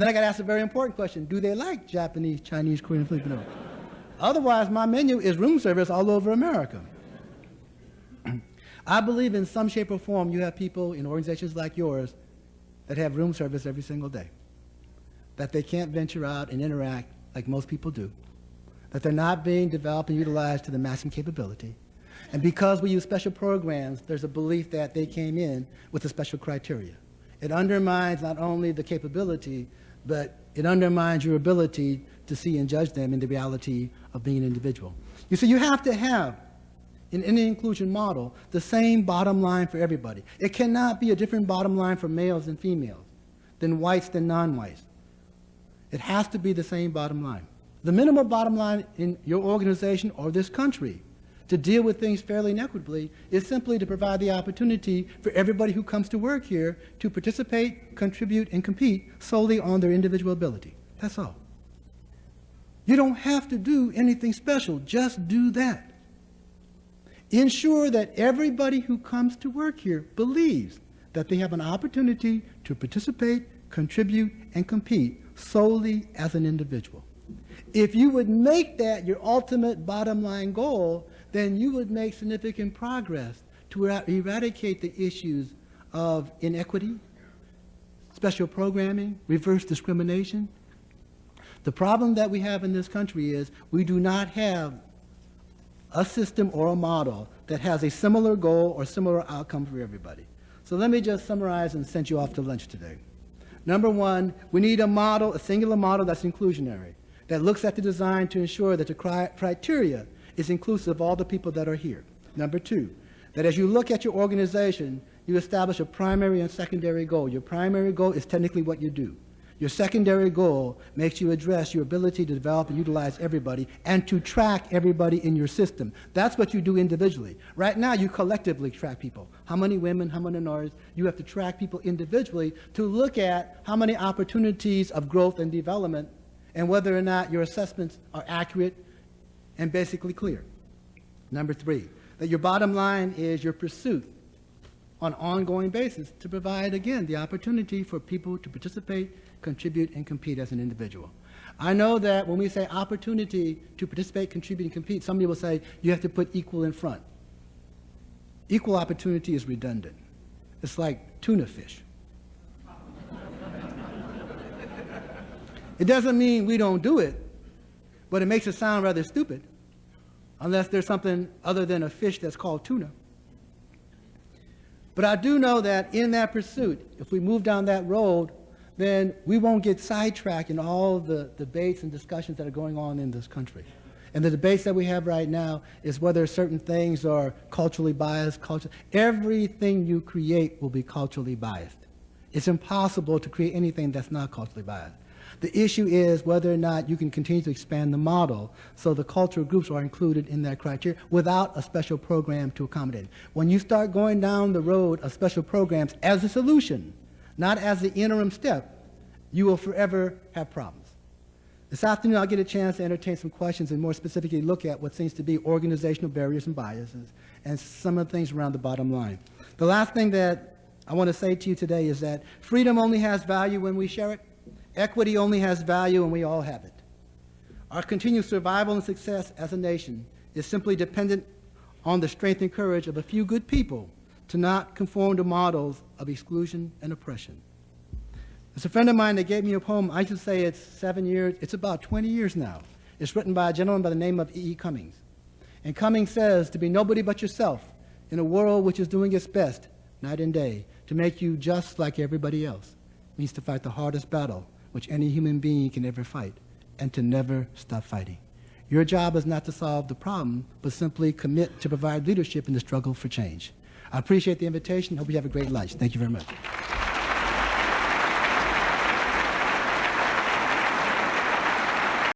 Then I got to ask a very important question. Do they like Japanese, Chinese, Korean, Filipino? Otherwise, my menu is room service all over America. I believe in some shape or form you have people in organizations like yours that have room service every single day, that they can't venture out and interact like most people do, that they're not being developed and utilized to the maximum capability. And because we use special programs, there's a belief that they came in with a special criteria. It undermines not only the capability, but it undermines your ability to see and judge them in the reality of being an individual. You see, you have to have, in any inclusion model, the same bottom line for everybody. It cannot be a different bottom line for males and females, than whites than non-whites. It has to be the same bottom line. The minimal bottom line in your organization or this country to deal with things fairly and equitably is simply to provide the opportunity for everybody who comes to work here to participate, contribute, and compete solely on their individual ability. That's all. You don't have to do anything special. Just do that. Ensure that everybody who comes to work here believes that they have an opportunity to participate, contribute, and compete solely as an individual. If you would make that your ultimate bottom line goal, then you would make significant progress to eradicate the issues of inequity, special programming, reverse discrimination. The problem that we have in this country is we do not have a system or a model that has a similar goal or similar outcome for everybody. So let me just summarize and send you off to lunch today. Number one, we need a model, a singular model that's inclusionary, that looks at the design to ensure that the criteria is inclusive of all the people that are here. Number two, that as you look at your organization, you establish a primary and secondary goal. Your primary goal is technically what you do. Your secondary goal makes you address your ability to develop and utilize everybody and to track everybody in your system. That's what you do individually. Right now, you collectively track people. How many women, how many minorities? You have to track people individually to look at how many opportunities of growth and development and whether or not your assessments are accurate and basically clear. Number three, that your bottom line is your pursuit on an ongoing basis to provide, again, the opportunity for people to participate, contribute, and compete as an individual. I know that when we say opportunity to participate, contribute, and compete, some people say you have to put equal in front. Equal opportunity is redundant. It's like tuna fish. It doesn't mean we don't do it, but it makes it sound rather stupid, unless there's something other than a fish that's called tuna. But I do know that in that pursuit, if we move down that road, then we won't get sidetracked in all the debates and discussions that are going on in this country. And the debates that we have right now is whether certain things are culturally biased. Everything you create will be culturally biased. It's impossible to create anything that's not culturally biased. The issue is whether or not you can continue to expand the model so the cultural groups are included in that criteria without a special program to accommodate. When you start going down the road of special programs as a solution, not as the interim step, you will forever have problems. This afternoon, I'll get a chance to entertain some questions and more specifically look at what seems to be organizational barriers and biases and some of the things around the bottom line. The last thing that I want to say to you today is that freedom only has value when we share it. Equity only has value when we all have it. Our continued survival and success as a nation is simply dependent on the strength and courage of a few good people to not conform to models of exclusion and oppression. There's a friend of mine that gave me a poem. I should say it's 7 years. It's about 20 years now. It's written by a gentleman by the name of E. Cummings. And Cummings says, to be nobody but yourself in a world which is doing its best night and day to make you just like everybody else means to fight the hardest battle which any human being can ever fight, and to never stop fighting. Your job is not to solve the problem, but simply commit to provide leadership in the struggle for change. I appreciate the invitation. Hope you have a great lunch. Thank you very much.